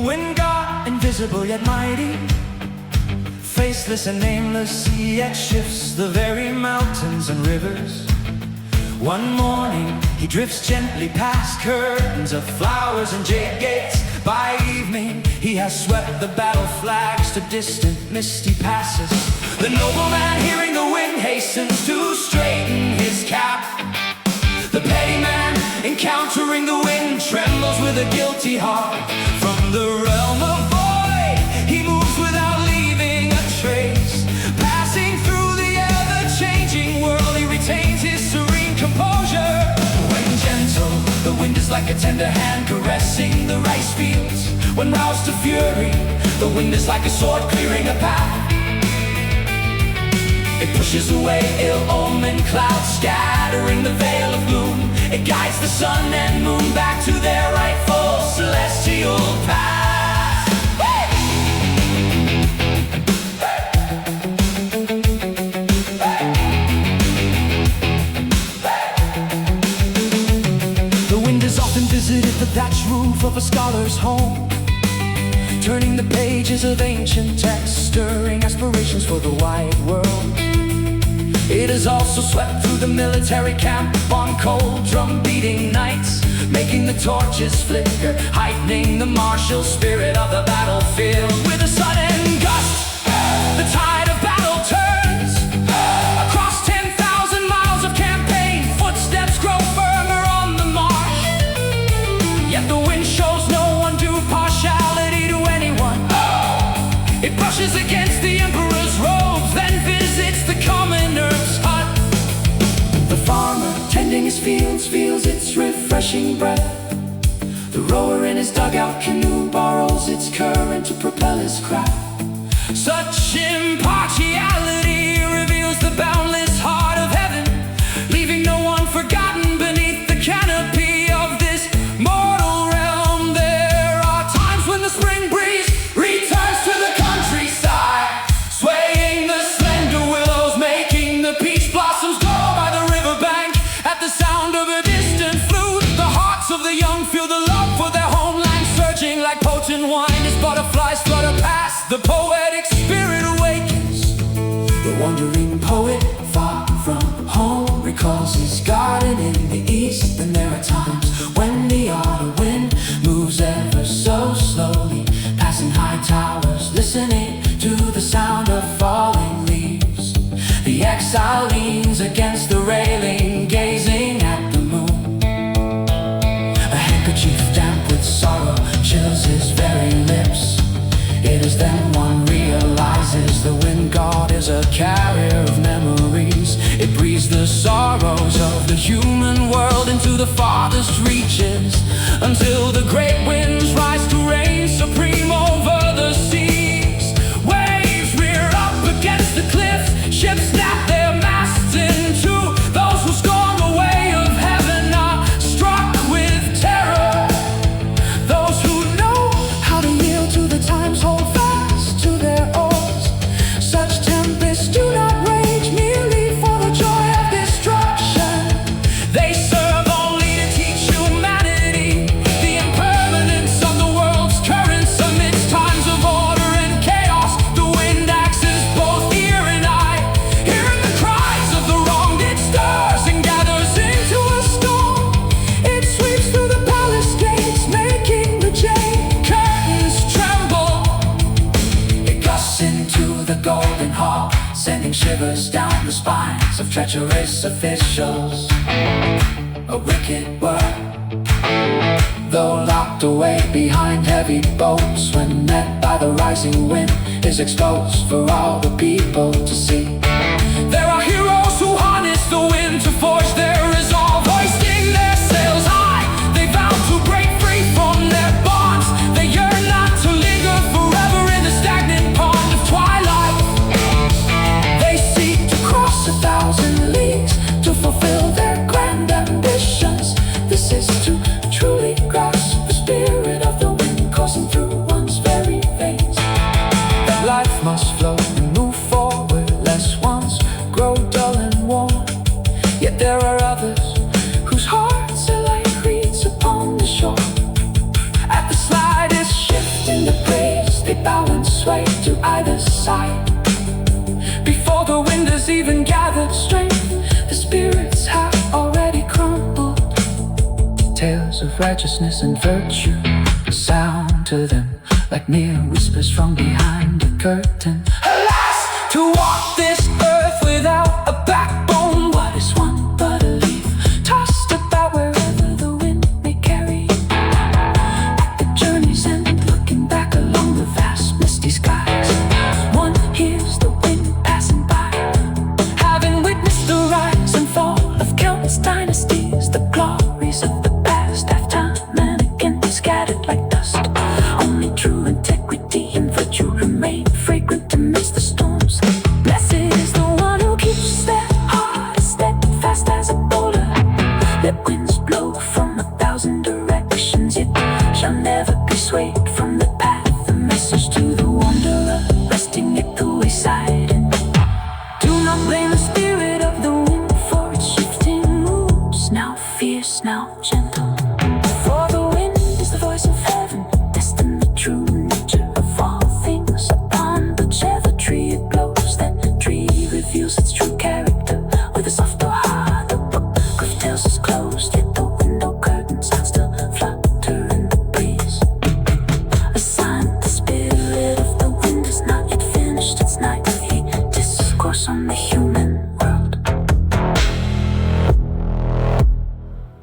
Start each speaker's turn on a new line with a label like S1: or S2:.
S1: wind god, invisible yet mighty, faceless and nameless, he yet shifts the very mountains and rivers. One morning he drifts gently past curtains of flowers and jade gates. By evening he has swept the battle flags to distant misty passes. The nobleman, hearing the wind, hastens to straighten his cap. The petty man, encountering the wind, trembles with a guilty heart. From the realm of void he moves without leaving a trace. Passing through the ever-changing world, he retains his serene composure. When gentle, the wind is like a tender hand caressing the rice fields. When roused to fury, the wind is like a sword clearing a path. It pushes away ill-omened clouds, scattering the veil of gloom. It guides the sun and moon back to their rightful celestial path. The wind has often visited the thatched roof of a scholar's home, turning the pages of ancient texts, stirring aspirations for the wide world. It has also swept through the military camp on cold drum-beating nights, making the torches flicker, heightening the martial spirit of the battlefield. With a sudden gust, the tide of battle turns. Across 10,000 miles of campaign, footsteps grow firmer on the march. Yet the wind shows no undue partiality to anyone. It brushes against the emperor's robes, then visits the commoner's hut. The farmer, tending his fields, feels its refreshing breath. The rower in his dugout canoe borrows its current to propel his craft. Such impartiality reveals the boundless heart of heaven, leaving no one forgotten beneath the canopy of this mortal realm. There are times when the spring breeze returns to the countryside, swaying the slender willows, making the peach blossoms glow by the riverbank. At the sound of a distant flute, the hearts of the young feel the love for their homeland, surging like potent wine as butterflies flutter past. The poetic spirit awakens. The wandering poet, far from home, recalls his garden in the east. And there are times when the autumn wind moves ever so slowly, passing high towers, listening to the sound of falling leaves. The exile leans against the railing, gazing at the moon. A handkerchief damp with sorrow chills his very lips. It is then one realizes the wind god is a carrier of memories. It breathes the sorrows of the human world into the farthest reaches, until the great winds rise to reign supreme over the seas. Waves rear up against the cliffs, ships snap their masts in two. Those who scorn the way of heaven are struck with terror. Those who know how to yield to the times hold fast to their oars. Such tempests do not rage merely for the joy of destruction. They serve only to teach humanity the impermanence of the world's currents. Amidst times of order and chaos, the wind acts as both ear and eye. Hearing the cries of the wronged, it stirs and gathers into a storm. It sweeps through the palace gates, making the jade curtains tremble. It gusts into the golden hall, sending shivers down the spines of treacherous officials. A wicked word, though locked away behind heavy bolts, when met by the rising wind, is exposed for all the people to see. There are heroes who harness the wind to forge their resolve, hoisting their sails high. They vow to break free from their bonds. They yearn not to linger forever in the stagnant pond of twilight. They seek to cross 1,000 leagues to fulfill their grand ambitions. This is to truly grasp the spirit of the wind coursing through one's very veins. Life must flow and move forward, lest ones grow dull and worn. Yet there are either side. Before the wind has even gathered strength, the spirits have already crumbled. Tales of righteousness and virtue sound to them like mere whispers from behind a curtain. Alas, to walk this earth without a backbone, what is one but a leaf tossed about wherever the wind may carry? At the journey's end, looking back along the vast misty skies, one hears the wind passing by, having witnessed the rise and fall of countless dynasties. The glories of the past have time and again scattered like dust. Only true integrity and virtue remain fragrant amidst the storms. Blessed is the one who keeps their heart steadfast as a boulder. Let winds blow from 1,000 directions, yet shall never be swayed from the path. A message to the wanderer resting at the wayside.